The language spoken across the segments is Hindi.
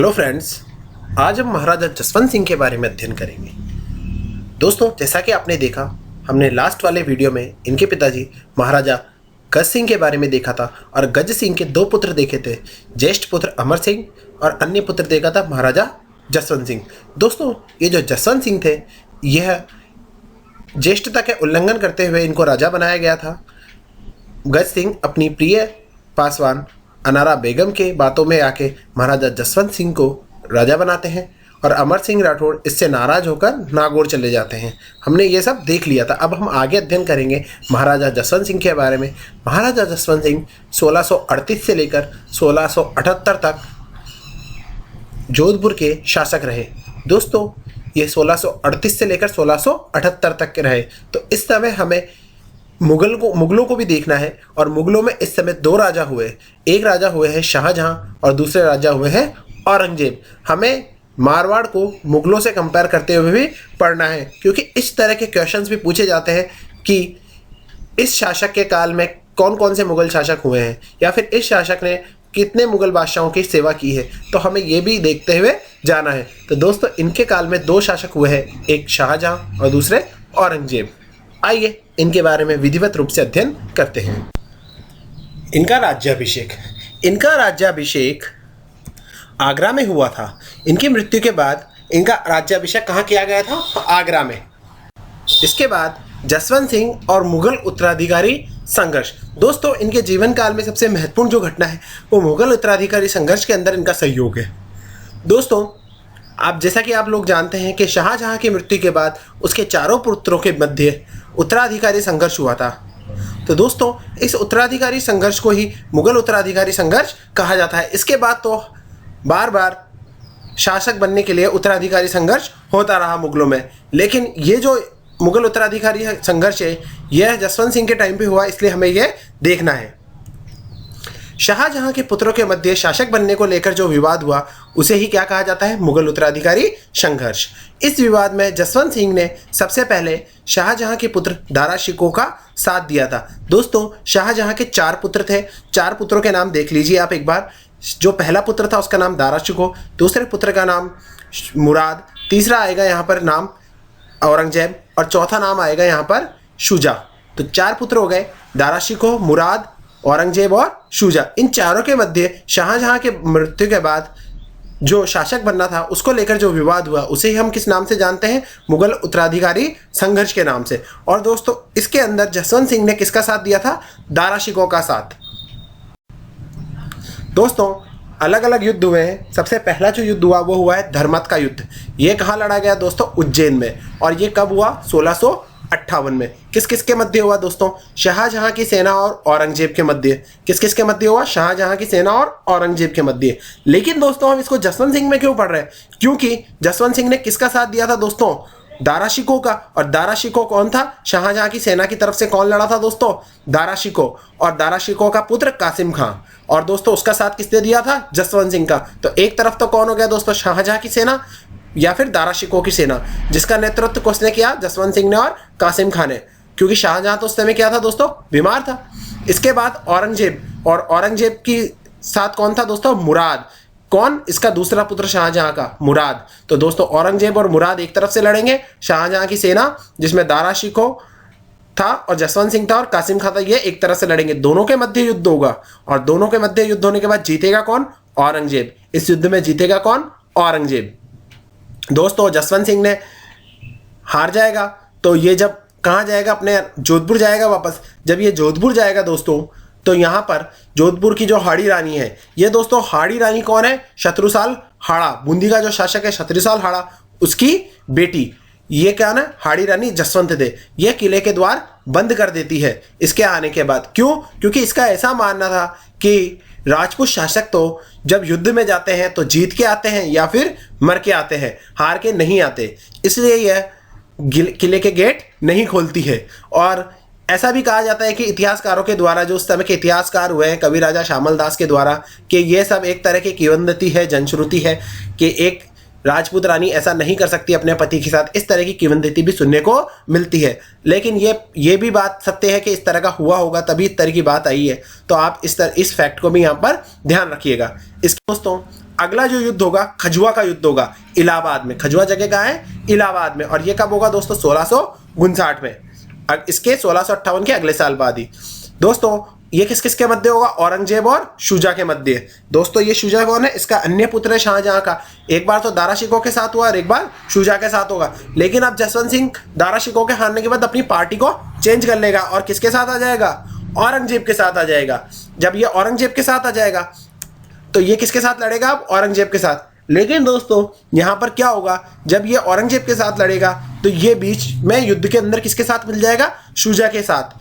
हेलो फ्रेंड्स, आज हम महाराजा जसवंत सिंह के बारे में अध्ययन करेंगे। दोस्तों, जैसा कि आपने देखा, हमने लास्ट वाले वीडियो में इनके पिताजी महाराजा गज सिंह के बारे में देखा था और गज सिंह के दो पुत्र देखे थे, ज्येष्ठ पुत्र अमर सिंह और अन्य पुत्र देखा था महाराजा जसवंत सिंह। दोस्तों, ये जो जसवंत सिंह थे, यह ज्येष्ठता के उल्लंघन करते हुए इनको राजा बनाया गया था। गज सिंह अपनी प्रिय पासवान अनारा बेगम के बातों में आके महाराजा जसवंत सिंह को राजा बनाते हैं और अमर सिंह राठौड़ इससे नाराज होकर नागौर चले जाते हैं। हमने ये सब देख लिया था। अब हम आगे अध्ययन करेंगे महाराजा जसवंत सिंह के बारे में। महाराजा जसवंत सिंह 1638 से लेकर 1678 तक जोधपुर के शासक रहे। दोस्तों, ये 1638 से लेकर 1678 तक के रहे। तो इस समय हमें मुगलों को भी देखना है और मुगलों में इस समय दो राजा हुए। एक राजा हुए हैं शाहजहां और दूसरे राजा हुए हैं औरंगजेब। हमें मारवाड़ को मुगलों से कंपेयर करते हुए भी पढ़ना है, क्योंकि इस तरह के क्वेश्चंस भी पूछे जाते हैं कि इस शासक के काल में कौन कौन से मुगल शासक हुए हैं या फिर इस शासक ने कितने मुगल बादशाहों की सेवा की है। तो हमें ये भी देखते हुए जाना है। तो दोस्तों, इनके काल में दो शासक हुए हैं, एक शाहजहां और दूसरे औरंगजेब। आइए इनके बारे में विधिवत रूप से अध्ययन करते हैं। इनका राज्याभिषेक आगरा में हुआ था। इनकी मृत्यु के बाद इनका राज्याभिषेक कहाँ किया गया था? आगरा में। इसके बाद जसवंत सिंह और मुगल उत्तराधिकारी संघर्ष। दोस्तों, इनके जीवन काल में सबसे महत्वपूर्ण जो घटना है वो मुगल उत्तराधिकारी संघर्ष के अंदर इनका सहयोग है। दोस्तों, जैसा कि आप लोग जानते हैं कि शाहजहां की मृत्यु के बाद उसके चारों पुत्रों के मध्य उत्तराधिकारी संघर्ष हुआ था। तो दोस्तों, इस उत्तराधिकारी संघर्ष को ही मुगल उत्तराधिकारी संघर्ष कहा जाता है। इसके बाद तो बार बार शासक बनने के लिए उत्तराधिकारी संघर्ष होता रहा मुगलों में, लेकिन ये जो मुगल उत्तराधिकारी संघर्ष है यह जसवंत सिंह के टाइम पे हुआ, इसलिए हमें यह देखना है। शाहजहां के पुत्रों के मध्य शासक बनने को लेकर जो विवाद हुआ उसे ही क्या कहा जाता है? मुगल उत्तराधिकारी संघर्ष। इस विवाद में जसवंत सिंह ने सबसे पहले शाहजहां के पुत्र दारा शिकोह का साथ दिया था। दोस्तों, शाहजहां के 4 पुत्र थे। 4 पुत्रों के नाम देख लीजिए आप एक बार। जो पहला पुत्र था उसका नाम दारा शिकोह, दूसरे पुत्र का नाम मुराद, तीसरा आएगा यहाँ पर नाम औरंगजेब और चौथा नाम आएगा यहाँ पर शुजा। तो 4 पुत्र हो गए, दारा शिकोह, मुराद, औरंगजेब और शुजा। इन चारों के मध्य शाहजहां के मृत्यु के बाद जो शासक बनना था उसको लेकर जो विवाद हुआ उसे ही हम किस नाम से जानते हैं? मुगल उत्तराधिकारी संघर्ष के नाम से। और दोस्तों, इसके अंदर जसवंत सिंह ने किसका साथ दिया था? दारा शिकोह का साथ। दोस्तों, अलग अलग युद्ध हुए हैं। सबसे पहला जो युद्ध हुआ वो हुआ है धर्मत का युद्ध। ये कहाँ लड़ा गया दोस्तों? उज्जैन में। और ये कब हुआ? 1658 में। किस किस के मध्य हुआ दोस्तों? शाहजहां की सेना और औरंगजेब के मध्य। किस किस के मध्य हुआ? शाहजहां की सेना और औरंगजेब के मध्य। लेकिन दोस्तों, हम इसको जसवंत सिंह में क्यों पढ़ रहे हैं? क्योंकि जसवंत सिंह ने किसका साथ दिया था दोस्तों? दारा शिकोह का। और दारा शिकोह कौन था? शाहजहां की सेना की तरफ से कौन लड़ा था दोस्तों? दारा शिकोह। और दारा शिकोह का पुत्र कासिम खां। और दोस्तों, उसका साथ किसने दिया था? जसवंत सिंह का। तो एक तरफ तो कौन हो गया दोस्तों? शाहजहां की सेना या फिर दारा शिकोह की सेना, जिसका नेतृत्व किसने किया? जसवंत सिंह ने और कासिम खान ने। क्योंकि शाहजहां तो उस समय क्या था दोस्तों? बीमार था। इसके बाद औरंगजेब, और औरंगजेब की साथ कौन था दोस्तों? मुराद। कौन? इसका दूसरा पुत्र शाहजहां का, मुराद। तो दोस्तों, औरंगजेब और मुराद एक तरफ से लड़ेंगे, शाहजहां की सेना जिसमें दारा शिकोह था और जसवंत सिंह था और कासिम खान था, ये एक तरफ से लड़ेंगे। दोनों के मध्य युद्ध होगा और दोनों के मध्य युद्ध होने के बाद जीतेगा कौन? औरंगजेब। इस युद्ध में जीतेगा कौन? औरंगजेब। दोस्तों, जसवंत सिंह ने हार जाएगा तो ये जब कहाँ जाएगा? अपने जोधपुर जाएगा वापस। जब ये जोधपुर जाएगा दोस्तों, तो यहाँ पर जोधपुर की जो हाड़ी रानी है, ये दोस्तों हाड़ी रानी कौन है? शत्रुसाल हाड़ा। बूंदी का जो शासक है शत्रुसाल हाड़ा, उसकी बेटी। ये क्या ना? हाड़ी रानी जसवंत दे। ये किले के द्वार बंद कर देती है इसके आने के बाद। क्यों? क्योंकि इसका ऐसा मानना था कि राजपूत शासक तो जब युद्ध में जाते हैं तो जीत के आते हैं या फिर मर के आते हैं, हार के नहीं आते। इसलिए यह किले के गेट नहीं खोलती है। और ऐसा भी कहा जाता है कि इतिहासकारों के द्वारा, जो उस समय के इतिहासकार हुए हैं कवि राजा श्यामल दास के द्वारा, कि ये सब एक तरह की किंवदंती है, जनश्रुति है कि एक राजपूत रानी ऐसा नहीं कर सकती अपने पति के साथ। इस तरह की किंवदंती भी सुनने को मिलती है। लेकिन ये भी बात सत्य है कि इस तरह का हुआ होगा, तभी इस तरह की बात आई है। तो आप इस फैक्ट को भी यहाँ पर ध्यान रखिएगा। इसके दोस्तों, अगला जो युद्ध होगा खजुआ का युद्ध होगा इलाहाबाद में। खजुआ जगह कहाँ है? इलाहाबाद में। और ये कब होगा दोस्तों? 1659 में। इसके 1658 के अगले साल बाद ही। दोस्तों ये किस किस के मध्य होगा? औरंगजेब और शुजा के मध्य। दोस्तों ये शुजा कौन है? इसका अन्य पुत्र है शाहजहां का। एक बार तो दारा शिकोह के साथ हुआ और एक बार शुजा के साथ होगा। लेकिन अब जसवंत सिंह दारा शिकोह के हारने के बाद अपनी पार्टी को चेंज कर लेगा और किसके साथ आ जाएगा? औरंगजेब के साथ आ जाएगा। जब ये औरंगजेब के साथ आ जाएगा तो ये किसके साथ लड़ेगा? अब औरंगजेब के साथ। लेकिन दोस्तों यहां पर क्या होगा? जब ये औरंगजेब के साथ लड़ेगा तो ये बीच में युद्ध के अंदर किसके साथ मिल जाएगा? शुजा के साथ।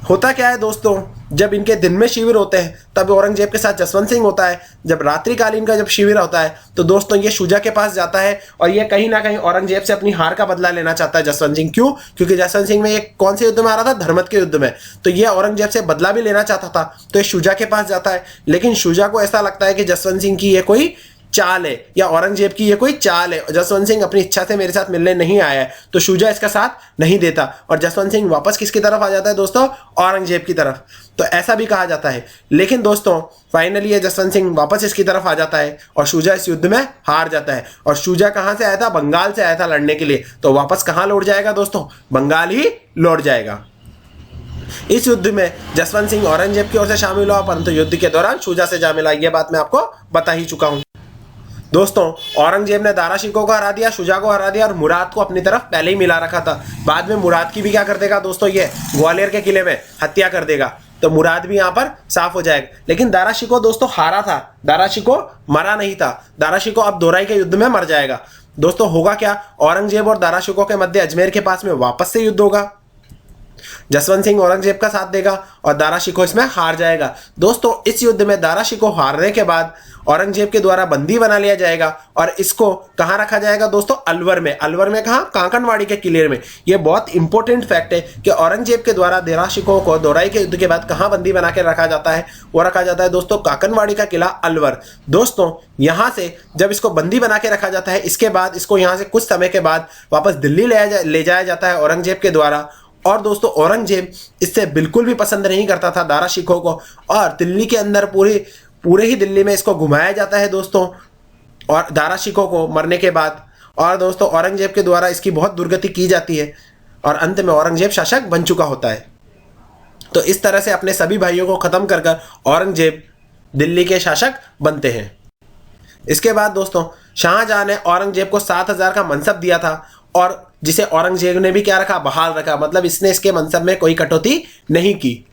होता क्या है दोस्तों, जब इनके दिन में शिविर होते हैं तब औरंगजेब के साथ जसवंत सिंह होता है। जब रात्रिकालीन का जब शिविर होता है तो दोस्तों ये शुजा के पास जाता है और ये कहीं ना कहीं औरंगजेब से अपनी हार का बदला लेना चाहता है जसवंत सिंह। क्यों? क्योंकि जसवंत सिंह में ये कौन से युद्ध में आ रहा था? धर्मत के युद्ध में। तो ये औरंगजेब से बदला भी लेना चाहता था, तो ये शुजा के पास जाता है। लेकिन शुजा को ऐसा लगता है कि जसवंत सिंह की ये कोई चाल है या औरंगजेब की ये कोई चाल है, जसवंत सिंह अपनी इच्छा से मेरे साथ मिलने नहीं आया है, तो शुजा इसका साथ नहीं देता और जसवंत सिंह वापस किसकी तरफ आ जाता है दोस्तों? औरंगजेब की तरफ। तो ऐसा भी कहा जाता है। लेकिन दोस्तों फाइनली ये जसवंत सिंह वापस इसकी तरफ आ जाता है और शुजा इस युद्ध में हार जाता है। और शुजा कहां से आया था? बंगाल से आया था लड़ने के लिए। तो वापस कहां लौट जाएगा दोस्तों? बंगाल ही लौट जाएगा। इस युद्ध में जसवंत सिंह औरंगजेब की ओर से शामिल हुआ, परंतु युद्ध के दौरान शुजा से जा मिला। यह बात मैं आपको बता ही चुका हूं। दोस्तों औरंगजेब ने दारा शिकोह को हरा दिया, शुजा को हरा दिया और मुराद को अपनी तरफ पहले ही मिला रखा था। बाद में मुराद की भी क्या कर देगा दोस्तों? ये ग्वालियर के किले में हत्या कर देगा। तो मुराद भी यहां पर साफ हो जाएगा। लेकिन दारा शिकोह दोस्तों हारा था, दारा शिकोह मरा नहीं था। दारा शिकोह अब दोराई के युद्ध में मर जाएगा। दोस्तों होगा क्या? औरंगजेब और दारा शिकोह के मध्य अजमेर के पास में वापस से युद्ध होगा। जसवंत सिंह औरंगजेब का साथ देगा और दारा शिकोह इसमें हार जाएगा। दोस्तों इस युद्ध में दारा शिकोह हारने के बाद औरंगजेब के द्वारा बंदी बना लिया जाएगा और इसको कहां रखा जाएगा दोस्तों? अलवर में। अलवर में कहां? कांकनवाड़ी के किले में। यह बहुत इंपॉर्टेंट फैक्ट है कि औरंगजेब के द्वारा दारा शिकोह को दोराई के युद्ध के बाद कहां बंदी बना के रखा जाता है? वो रखा जाता है दोस्तों कांकनवाड़ी का किला अलवर। दोस्तों यहां से जब इसको बंदी बना के रखा जाता है, इसके बाद इसको यहां से कुछ समय के बाद वापस दिल्ली ले जाया जाता है औरंगजेब के द्वारा। और दोस्तों औरंगजेब इससे बिल्कुल भी पसंद नहीं करता था दारा शिकोह को और दिल्ली के अंदर पूरे ही दिल्ली में इसको घुमाया जाता है दोस्तों और दारा शिकोह को मरने के बाद। और दोस्तों औरंगजेब के द्वारा इसकी बहुत दुर्गति की जाती है और अंत में औरंगजेब शासक बन चुका होता है। तो इस तरह से अपने सभी भाइयों को खत्म कर औरंगजेब दिल्ली के शासक बनते हैं। इसके बाद दोस्तों शाहजहां ने औरंगजेब को 7000 का मनसब दिया था और जिसे औरंगजेब ने भी क्या रखा? बहाल रखा। मतलब इसने इसके मनसब में कोई कटौती नहीं की।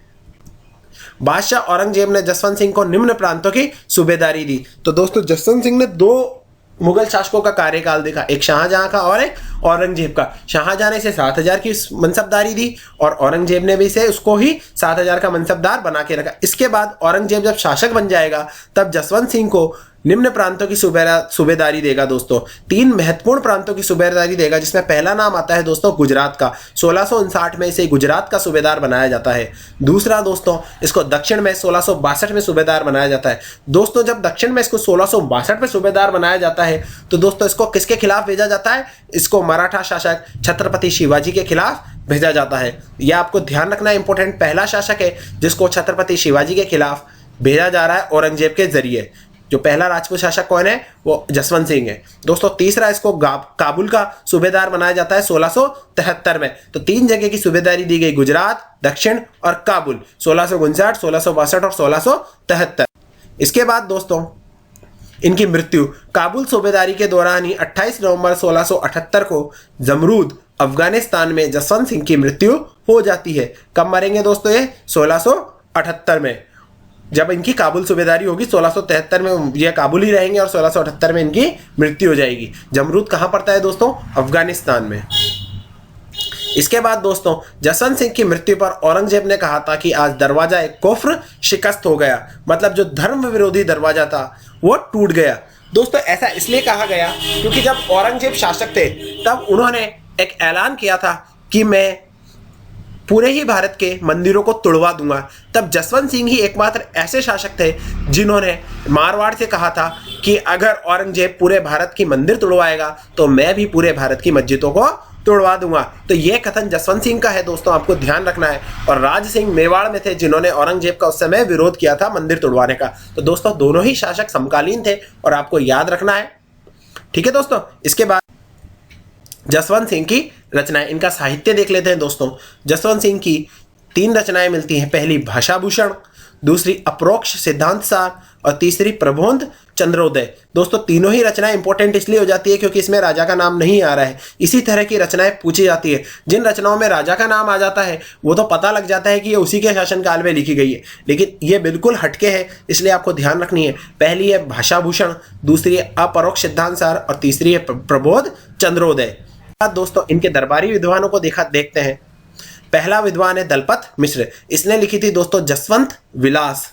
बादशाह औरंगजेब ने जसवंत सिंह को निम्न प्रांतों की सूबेदारी दी। तो दोस्तों जसवंत सिंह ने दो मुगल शासकों का कार्यकाल देखा, एक शाहजहां का और एक औरंगजेब का। शाहजहां ने इसे 7000 की मनसबदारी दी और औरंगजेब ने भी इसे उसको ही 7000 का मनसबदार बना के रखा। इसके बाद औरंगजेब जब शासक बन जाएगा तब जसवंत सिंह को निम्न प्रांतों की सूबेदारी देगा। दोस्तों 3 महत्वपूर्ण प्रांतों की सूबेदारी देगा, जिसमें पहला नाम आता है दोस्तों गुजरात का। 1659 में इसे गुजरात का सूबेदार बनाया जाता है। दूसरा दोस्तों इसको दक्षिण में 1662 में सूबेदार बनाया जाता है। दोस्तों जब दक्षिण में इसको 1662 में सूबेदार बनाया जाता है तो दोस्तों इसको किसके खिलाफ भेजा जाता है? इसको मराठा शासक छत्रपति शिवाजी के खिलाफ भेजा जाता है। यह आपको ध्यान रखना इंपॉर्टेंट, पहला शासक है जिसको छत्रपति शिवाजी के खिलाफ भेजा जा रहा है औरंगजेब के जरिए। जो पहला राजपूत शासक कौन है? वो जसवंत सिंह है। दोस्तों तीसरा इसको काबुल का सूबेदार बनाया जाता है 1673 में। तो 3 जगह की सूबेदारी दी गई, गुजरात, दक्षिण और काबुल, 1659, 1662 और 1673। इसके बाद दोस्तों इनकी मृत्यु काबुल सूबेदारी के दौरान ही 28 नवंबर 1678 को जमरूद अफगानिस्तान में जसवंत सिंह की मृत्यु हो जाती है। कब मरेंगे दोस्तों? ये 1678 में, जब इनकी काबुल सूबेदारी होगी। 1673 में ये काबुल ही रहेंगे और 1678 में इनकी मृत्यु हो जाएगी। जमरूद कहां पड़ता है दोस्तों? अफगानिस्तान में। इसके बाद दोस्तों जसवंत सिंह की मृत्यु पर औरंगजेब ने कहा था कि आज दरवाजा कुफ्र शिकस्त हो गया, मतलब जो धर्म विरोधी दरवाजा था वो टूट गया। दोस्तों ऐसा इसलिए कहा गया क्योंकि जब औरंगजेब शासक थे तब उन्होंने एक ऐलान किया था कि मैं पूरे ही भारत के मंदिरों को तोड़वा दूंगा। तब जसवंत सिंह ही एकमात्र ऐसे शासक थे जिन्होंने मारवाड़ से कहा था कि अगर औरंगजेब पूरे भारत की मंदिर तोड़वाएगा तो मैं भी पूरे भारत की मस्जिदों को तोड़वा दूंगा। तो ये कथन जसवंत सिंह का है दोस्तों, आपको ध्यान रखना है। और राज सिंह मेवाड़ में थे जिन्होंने औरंगजेब का उस समय विरोध किया था मंदिर तोड़वाने का। तो दोस्तों दोनों ही शासक समकालीन थे और आपको याद रखना है, ठीक है दोस्तों। इसके बाद जसवंत सिंह की रचनाएं, इनका साहित्य देख लेते हैं दोस्तों। जसवंत सिंह की 3 रचनाएं मिलती हैं। पहली भाषाभूषण, दूसरी अप्रोक्ष सिद्धांत सार और तीसरी प्रबोध चंद्रोदय। दोस्तों तीनों ही रचनाएं इंपॉर्टेंट इसलिए हो जाती है क्योंकि इसमें राजा का नाम नहीं आ रहा है। इसी तरह की रचनाएं पूछी जाती है। जिन रचनाओं में राजा का नाम आ जाता है वो तो पता लग जाता है कि ये उसी के शासनकाल में लिखी गई है, लेकिन ये बिल्कुल हटके है, इसलिए आपको ध्यान रखनी है। पहली है भाषाभूषण, दूसरी है अपरोक्ष सिद्धांत सार और तीसरी है प्रबोध चंद्रोदय। दोस्तों इनके दरबारी विद्वानों को देखते हैं। पहला विद्वान है दलपत मिश्र, इसने लिखी थी दोस्तों जसवंत विलास।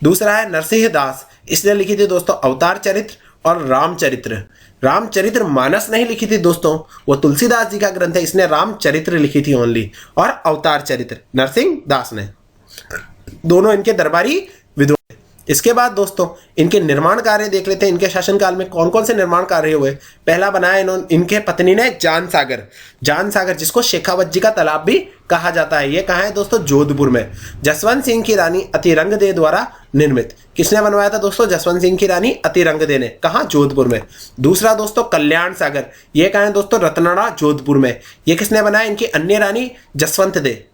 दूसरा है नरसिंह दास, इसने लिखी थी दोस्तों अवतार चरित्र और रामचरित्र। रामचरित्र मानस नहीं लिखी थी दोस्तों, वो तुलसीदास जी का ग्रंथ है, इसने रामचरित्र लिखी थी ओनली। और अवतार चरित्र नरसिंह दास ने। दोनों इनके दरबारी विद्वान। इसके बाद दोस्तों इनके निर्माण कार्य देख लेते हैं। इनके शासनकाल में कौन कौन से निर्माण कार्य हुए। पहला बनाया इनके पत्नी ने जान सागर, जिसको शेखावत जी का तालाब भी कहा जाता है। ये कहाँ है दोस्तों, जोधपुर में। जसवंत सिंह की रानी अतिरंगदे द्वारा निर्मित। किसने बनवाया था दोस्तों, जसवंत सिंह की रानी अतिरंगदे ने। कहाँ, जोधपुर में। दूसरा दोस्तों कल्याण सागर, ये कहाँ है दोस्तों, रतनाड़ा जोधपुर में। ये किसने बनाया, इनकी अन्य रानी जसवंत दे,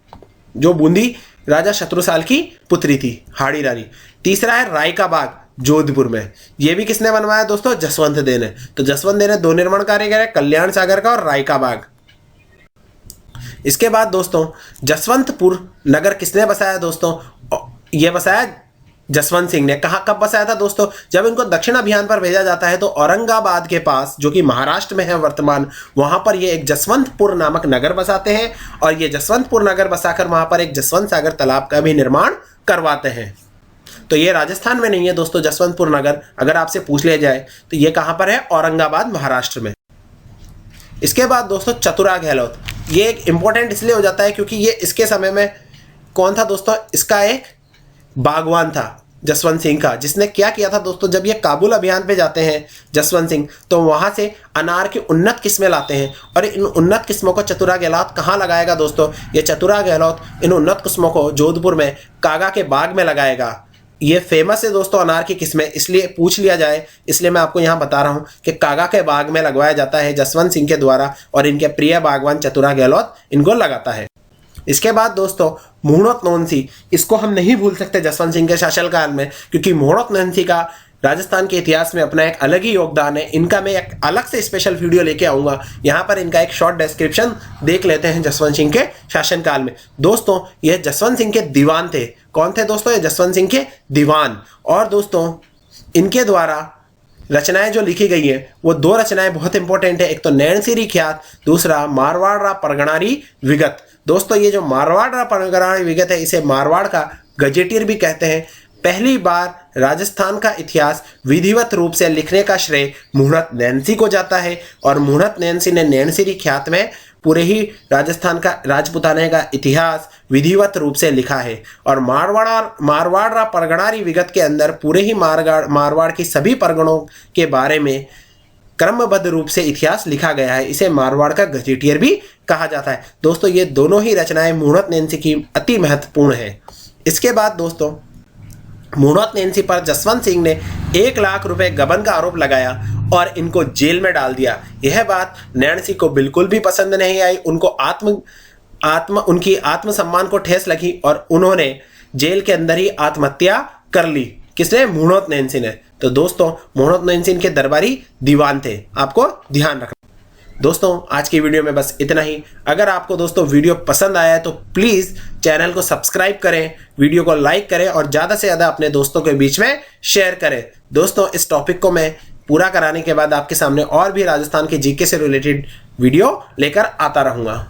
जो बूंदी राजा शत्रुसाल की पुत्री थी, हाड़ी रानी। तीसरा है राय का बाग जोधपुर में, ये भी किसने बनवाया दोस्तों, जसवंत दे ने। तो जसवंत दे ने 2 निर्माण कार्य करे, कल्याण सागर का और राय का बाग। इसके बाद दोस्तों जसवंतपुर नगर किसने बसाया दोस्तों, ये बसाया जसवंत सिंह ने। कहाँ, कब बसाया था दोस्तों, जब इनको दक्षिण अभियान पर भेजा जाता है तो औरंगाबाद के पास, जो कि महाराष्ट्र में है वर्तमान, वहां पर ये एक जसवंतपुर नामक नगर बसाते हैं। और ये जसवंतपुर नगर बसाकर वहां पर एक जसवंत सागर तालाब का भी निर्माण करवाते हैं। तो ये राजस्थान में नहीं है दोस्तों जसवंतपुर नगर, अगर आपसे पूछ लिया जाए तो ये कहां पर है, औरंगाबाद महाराष्ट्र में। इसके बाद दोस्तों चतुरा गहलोत, ये एक इंपॉर्टेंट इसलिए हो जाता है क्योंकि ये इसके समय में कौन था दोस्तों, इसका एक बागवान था जसवंत सिंह का, जिसने क्या किया था दोस्तों, जब ये काबुल अभियान पे जाते हैं जसवंत सिंह, तो वहां से अनार की उन्नत किस्में लाते हैं। और इन उन्नत किस्मों को चतुरा गहलोत कहाँ लगाएगा दोस्तों, ये चतुरा गहलोत इन उन्नत किस्मों को जोधपुर में कागा के बाग में लगाएगा। ये फेमस है दोस्तों अनार की किस्में, इसलिए पूछ लिया जाए इसलिए मैं आपको यहाँ बता रहा हूँ कि कागा के बाग में लगवाया जाता है जसवंत सिंह के द्वारा, और इनके प्रिय बागवान चतुरा गहलोत इनको लगाता है। इसके बाद दोस्तों मुहूर्त नौनसी, इसको हम नहीं भूल सकते जसवंत सिंह के शासनकाल में, क्योंकि मुहूर्त नौनसी का राजस्थान के इतिहास में अपना एक अलग ही योगदान है। इनका मैं एक अलग से स्पेशल वीडियो लेके आऊँगा, यहाँ पर इनका एक शॉर्ट डिस्क्रिप्शन देख लेते हैं जसवंत सिंह के शासनकाल में। दोस्तों यह जसवंत सिंह के दीवान थे। कौन थे दोस्तों, ये जसवंत सिंह के दीवान। और दोस्तों इनके द्वारा रचनाएं जो लिखी गई हैं वो 2 रचनाएं बहुत इंपॉर्टेंट है, एक तो नैनसिरी ख्यात, दूसरा मारवाड़ परगणारी विगत। दोस्तों ये जो मारवाड़ परगणारी विगत है, इसे मारवाड़ का गजेटियर भी कहते हैं। पहली बार राजस्थान का इतिहास विधिवत रूप से लिखने का श्रेय मुहूर्त नैनसी को जाता है, और मुहूर्त नैनसी ने नैनसिरी ख्यात में पूरे ही राजस्थान का राजपुताने का इतिहास विधिवत रूप से लिखा है। और मारवाड़ परगणारी विगत के अंदर पूरे ही मारवाड़ की सभी परगणों के बारे में क्रमबद्ध रूप से इतिहास लिखा गया है। इसे मारवाड़ का गजेटियर भी कहा जाता है। दोस्तों ये दोनों ही रचनाएं मुहूर्त नैनसी की अति महत्वपूर्ण है। इसके बाद दोस्तों मुहूर्त नैनसी पर जसवंत सिंह ने 1 लाख रुपए गबन का आरोप लगाया और इनको जेल में डाल दिया। यह बात नैनसी को बिल्कुल भी पसंद नहीं आई। उनको उनकी आत्मसम्मान को ठेस लगी और उन्होंने जेल के अंदर ही आत्महत्या कर ली। किसने, मुहूर्त नैनसी ने। तो दोस्तों मुहूर्त नैनसी इनके दरबारी दीवान थे, आपको ध्यान रखना। दोस्तों आज की वीडियो में बस इतना ही। अगर आपको दोस्तों वीडियो पसंद आया है तो प्लीज़ चैनल को सब्सक्राइब करें, वीडियो को लाइक करें और ज़्यादा से ज़्यादा अपने दोस्तों के बीच में शेयर करें। दोस्तों इस टॉपिक को मैं पूरा कराने के बाद आपके सामने और भी राजस्थान के जीके से रिलेटेड वीडियो लेकर आता रहूँगा।